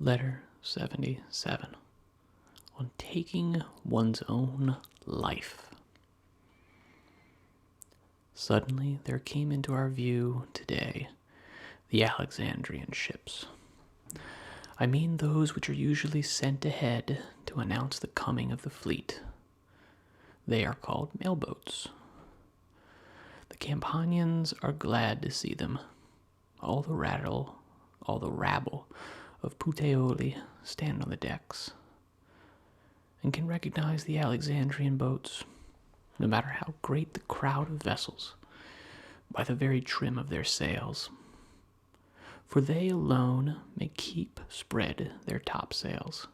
Letter 77. On taking one's own life. Suddenly there came into our view today the Alexandrian ships. I mean those which are usually sent ahead to announce the coming of the fleet. They are called mailboats. The Campanians are glad to see them. All the rabble of Puteoli stand on the decks and can recognize the Alexandrian boats, no matter how great the crowd of vessels, by the very trim of their sails. For they alone may keep spread their topsails,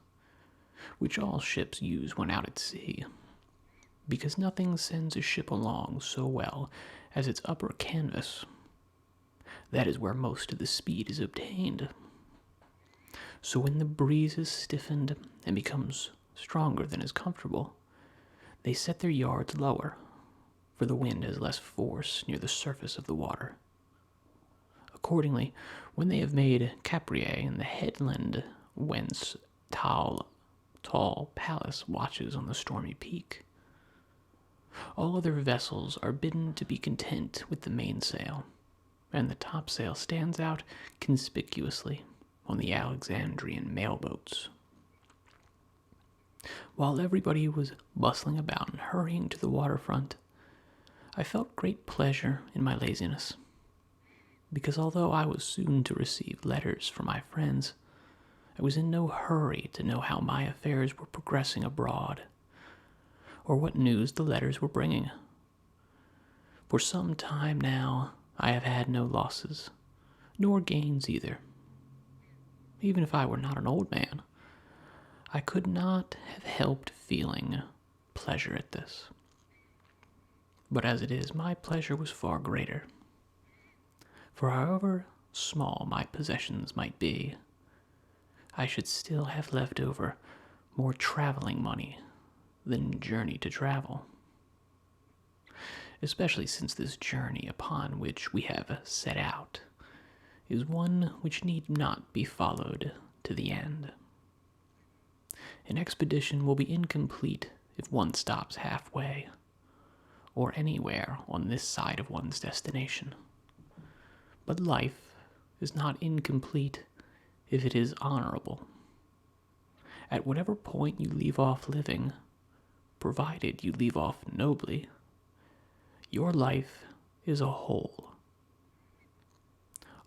which all ships use when out at sea, because nothing sends a ship along so well as its upper canvas. That is where most of the speed is obtained. So when the breeze is stiffened and becomes stronger than is comfortable, they set their yards lower, for the wind has less force near the surface of the water. Accordingly, when they have made Capreae in the headland whence tall Pallas watches on the stormy peak, all other vessels are bidden to be content with the mainsail, and the topsail stands out conspicuously on the Alexandrian mailboats. While everybody was bustling about and hurrying to the waterfront, I felt great pleasure in my laziness, because although I was soon to receive letters from my friends, I was in no hurry to know how my affairs were progressing abroad, or what news the letters were bringing. For some time now I have had no losses, nor gains either. Even if I were not an old man, I could not have helped feeling pleasure at this. But as it is, my pleasure was far greater. For however small my possessions might be, I should still have left over more traveling money than journey to travel. Especially since this journey upon which we have set out is one which need not be followed to the end. An expedition will be incomplete if one stops halfway, or anywhere on this side of one's destination. But life is not incomplete if it is honorable. At whatever point you leave off living, provided you leave off nobly, your life is a whole.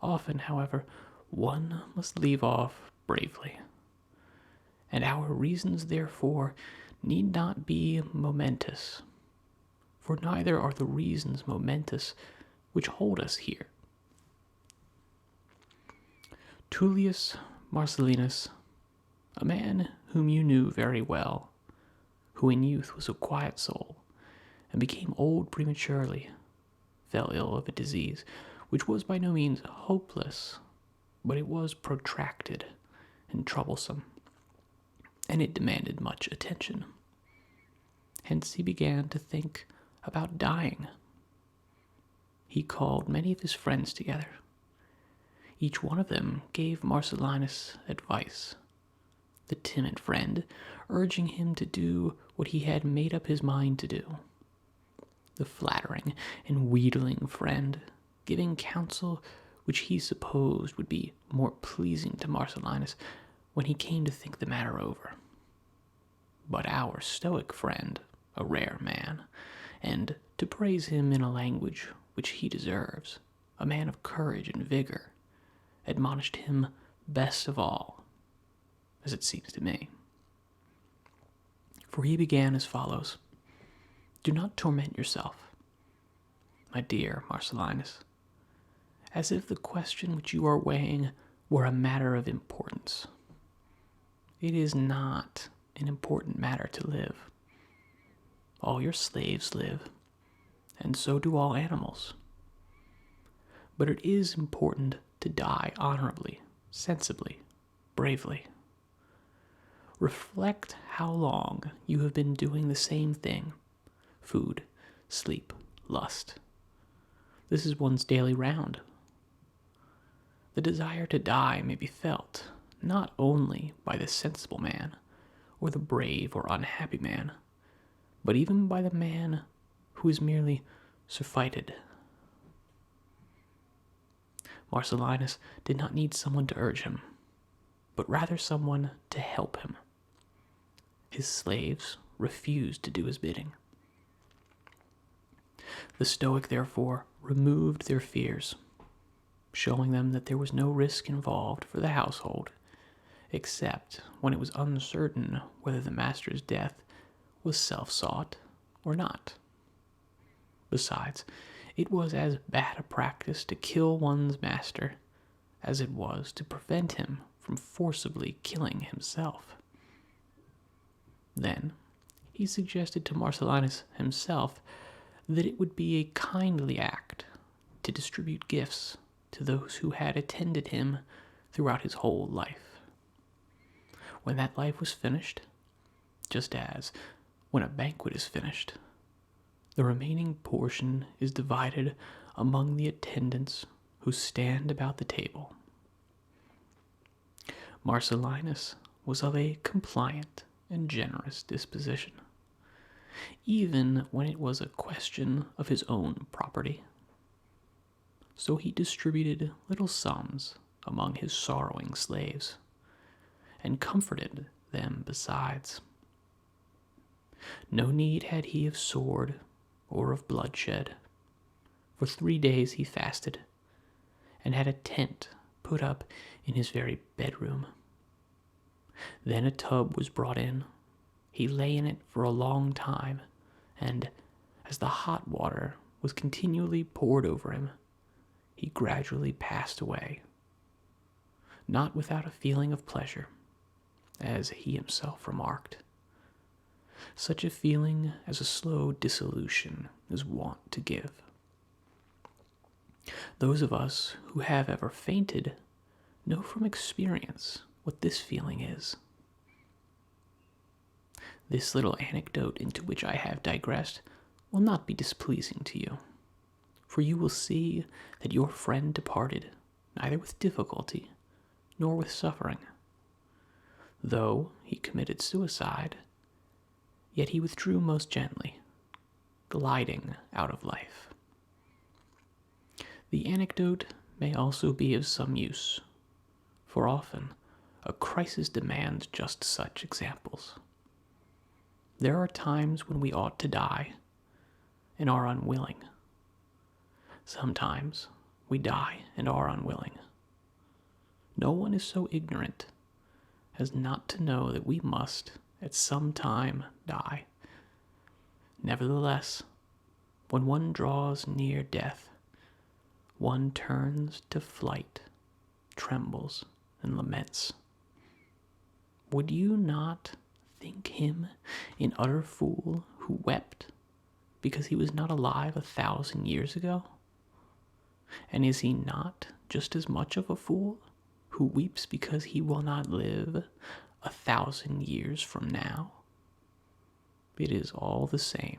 Often, however, one must leave off bravely, and our reasons therefore need not be momentous, for neither are the reasons momentous which hold us here. Tullius Marcellinus, a man whom you knew very well, who in youth was a quiet soul, and became old prematurely, fell ill of a disease which was by no means hopeless, but it was protracted and troublesome, and it demanded much attention. Hence he began to think about dying. He called many of his friends together. Each one of them gave Marcellinus advice, the timid friend urging him to do what he had made up his mind to do, the flattering and wheedling friend giving counsel which he supposed would be more pleasing to Marcellinus when he came to think the matter over. But our Stoic friend, a rare man, and, to praise him in a language which he deserves, a man of courage and vigor, admonished him best of all, as it seems to me. For he began as follows: "Do not torment yourself, my dear Marcellinus, as if the question which you are weighing were a matter of importance. It is not an important matter to live. All your slaves live, and so do all animals. But it is important to die honorably, sensibly, bravely. Reflect how long you have been doing the same thing: food, sleep, lust. This is one's daily round. The desire to die may be felt, not only by the sensible man, or the brave or unhappy man, but even by the man who is merely surfeited. Marcellinus did not need someone to urge him, but rather someone to help him. His slaves refused to do his bidding. The Stoic, therefore, removed their fears, showing them that there was no risk involved for the household, except when it was uncertain whether the master's death was self-sought or not. Besides, it was as bad a practice to kill one's master as it was to prevent him from forcibly killing himself. Then he suggested to Marcellinus himself that it would be a kindly act to distribute gifts to those who had attended him throughout his whole life. When that life was finished, just as when a banquet is finished, the remaining portion is divided among the attendants who stand about the table. Marcellinus was of a compliant and generous disposition, even when it was a question of his own property. So he distributed little sums among his sorrowing slaves, and comforted them besides. No need had he of sword or of bloodshed. For 3 days he fasted, and had a tent put up in his very bedroom. Then a tub was brought in. He lay in it for a long time, and as the hot water was continually poured over him, he gradually passed away, not without a feeling of pleasure, as he himself remarked, such a feeling as a slow dissolution is wont to give. Those of us who have ever fainted know from experience what this feeling is. This little anecdote into which I have digressed will not be displeasing to you, for you will see that your friend departed neither with difficulty nor with suffering. Though he committed suicide, yet he withdrew most gently, gliding out of life. The anecdote may also be of some use, for often a crisis demands just such examples. There are times when we ought to die and are unwilling. Sometimes we die and are unwilling. No one is so ignorant as not to know that we must at some time die. Nevertheless, when one draws near death, one turns to flight, trembles, and laments. Would you not think him an utter fool who wept because he was not alive 1,000 years ago? And is he not just as much of a fool who weeps because he will not live 1,000 years from now? It is all the same.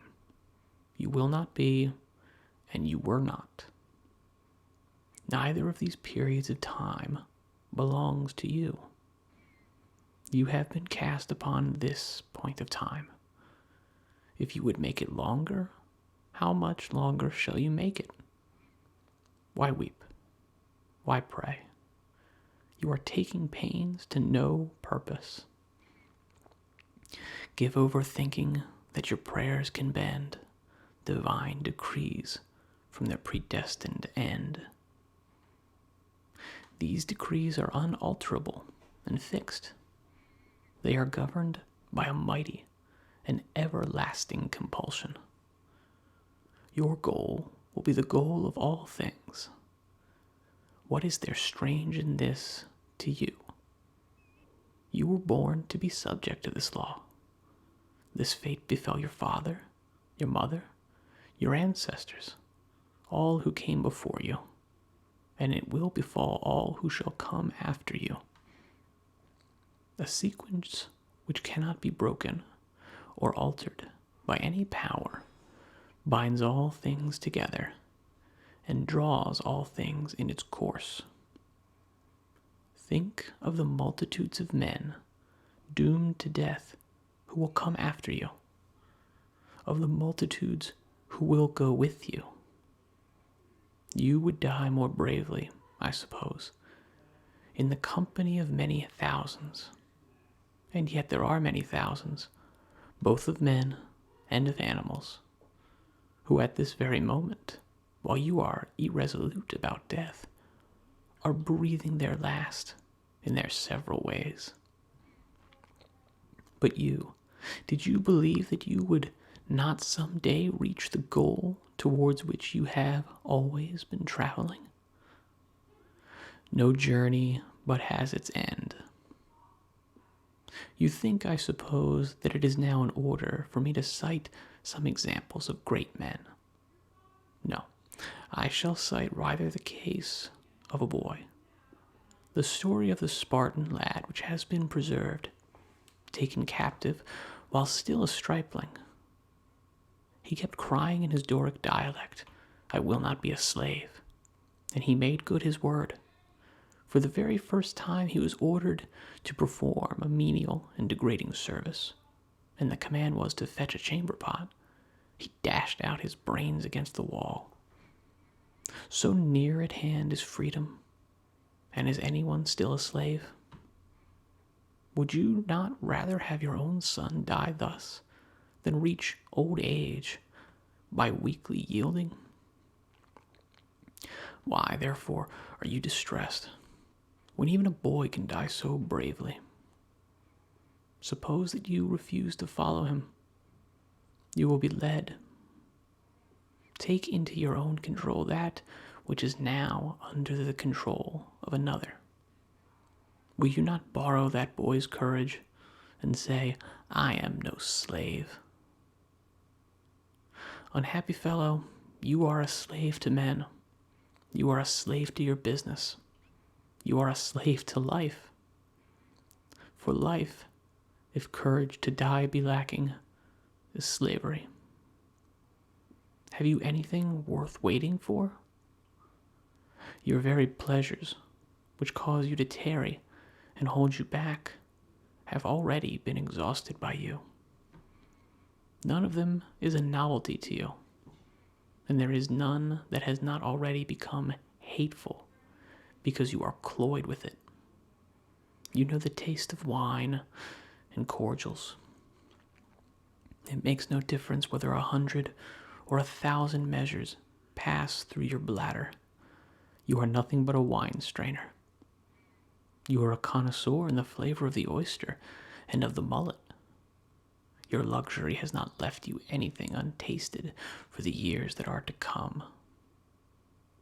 You will not be, and you were not. Neither of these periods of time belongs to you. You have been cast upon this point of time. If you would make it longer, how much longer shall you make it? Why weep? Why pray? You are taking pains to no purpose. Give over thinking that your prayers can bend divine decrees from their predestined end. These decrees are unalterable and fixed. They are governed by a mighty and everlasting compulsion. Your goal will be the goal of all things. What is there strange in this to you? You were born to be subject to this law. This fate befell your father, your mother, your ancestors, all who came before you, and it will befall all who shall come after you. A sequence which cannot be broken or altered by any power binds all things together and draws all things in its course. Think of the multitudes of men doomed to death who will come after you, of the multitudes who will go with you. You would die more bravely, I suppose, in the company of many thousands, and yet there are many thousands, both of men and of animals, who at this very moment, while you are irresolute about death, are breathing their last in their several ways. But you, did you believe that you would not someday reach the goal towards which you have always been traveling? No journey but has its end. You think, I suppose, that it is now in order for me to cite some examples of great men. No, I shall cite rather the case of a boy. The story of the Spartan lad which has been preserved, taken captive while still a stripling. He kept crying in his Doric dialect, "I will not be a slave," and he made good his word. For the very first time he was ordered to perform a menial and degrading service, and the command was to fetch a chamber pot. He dashed out his brains against the wall. So near at hand is freedom, and is anyone still a slave? Would you not rather have your own son die thus than reach old age by weakly yielding? Why, therefore, are you distressed, when even a boy can die so bravely? Suppose that you refuse to follow him. You will be led. Take into your own control that which is now under the control of another. Will you not borrow that boy's courage and say, "I am no slave"? Unhappy fellow, you are a slave to men. You are a slave to your business. You are a slave to life. For life, if courage to die be lacking, is slavery. Have you anything worth waiting for? Your very pleasures, which cause you to tarry and hold you back, have already been exhausted by you. None of them is a novelty to you, and there is none that has not already become hateful because you are cloyed with it. You know the taste of wine and cordials. It makes no difference whether 100 or 1,000 measures pass through your bladder. You are nothing but a wine strainer. You are a connoisseur in the flavor of the oyster and of the mullet. Your luxury has not left you anything untasted for the years that are to come.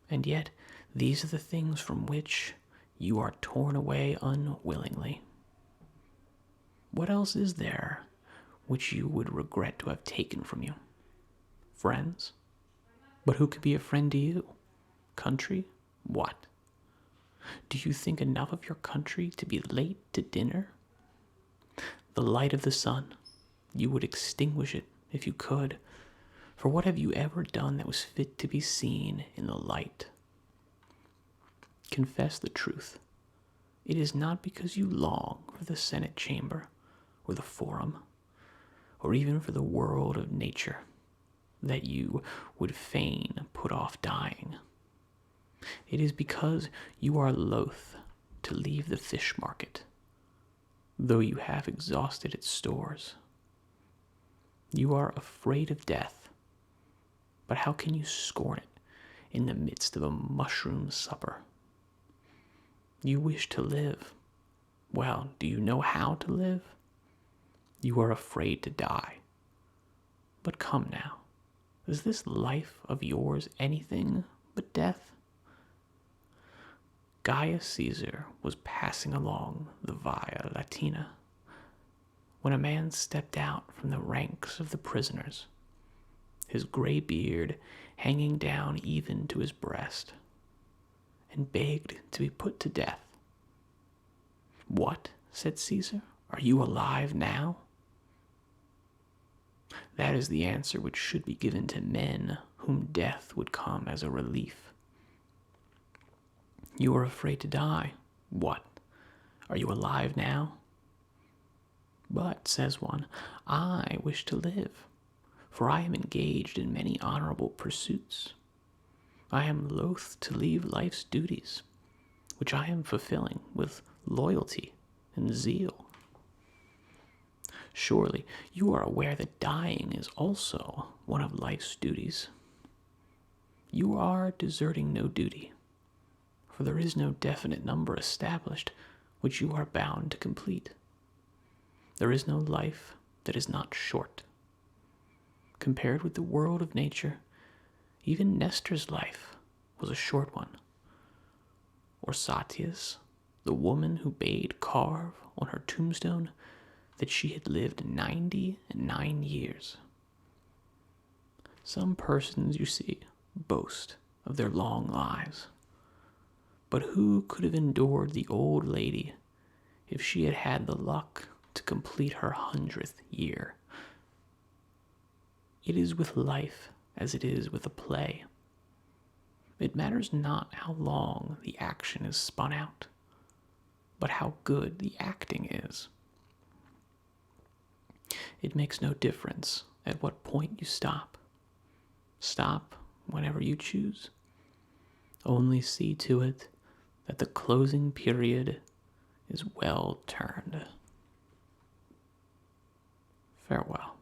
And yet, these are the things from which you are torn away unwillingly. What else is there which you would regret to have taken from you? Friends? But who could be a friend to you? Country? What? Do you think enough of your country to be late to dinner? The light of the sun, you would extinguish it if you could, for what have you ever done that was fit to be seen in the light? Confess the truth. It is not because you long for the Senate chamber, or the forum, or even for the world of nature, that you would fain put off dying. It is because you are loath to leave the fish market, though you have exhausted its stores. You are afraid of death, but how can you scorn it in the midst of a mushroom supper? You wish to live. Well, do you know how to live? You are afraid to die. But come now, is this life of yours anything but death? Gaius Caesar was passing along the Via Latina when a man stepped out from the ranks of the prisoners, his gray beard hanging down even to his breast, and begged to be put to death. "What?" said Caesar. "Are you alive now?" That is the answer which should be given to men whom death would come as a relief. You are afraid to die. What? Are you alive now? But, says one, I wish to live, for I am engaged in many honorable pursuits. I am loath to leave life's duties, which I am fulfilling with loyalty and zeal. Surely you are aware that dying is also one of life's duties. You are deserting no duty, for there is no definite number established which you are bound to complete. There is no life that is not short. Compared with the world of nature, even Nestor's life was a short one. Or Satia's, the woman who bade carve on her tombstone that she had lived 99 years. Some persons, you see, boast of their long lives. But who could have endured the old lady if she had had the luck to complete her 100th year? It is with life as it is with a play. It matters not how long the action is spun out, but how good the acting is. It makes no difference at what point you stop. Stop whenever you choose. Only see to it that the closing period is well turned. Farewell.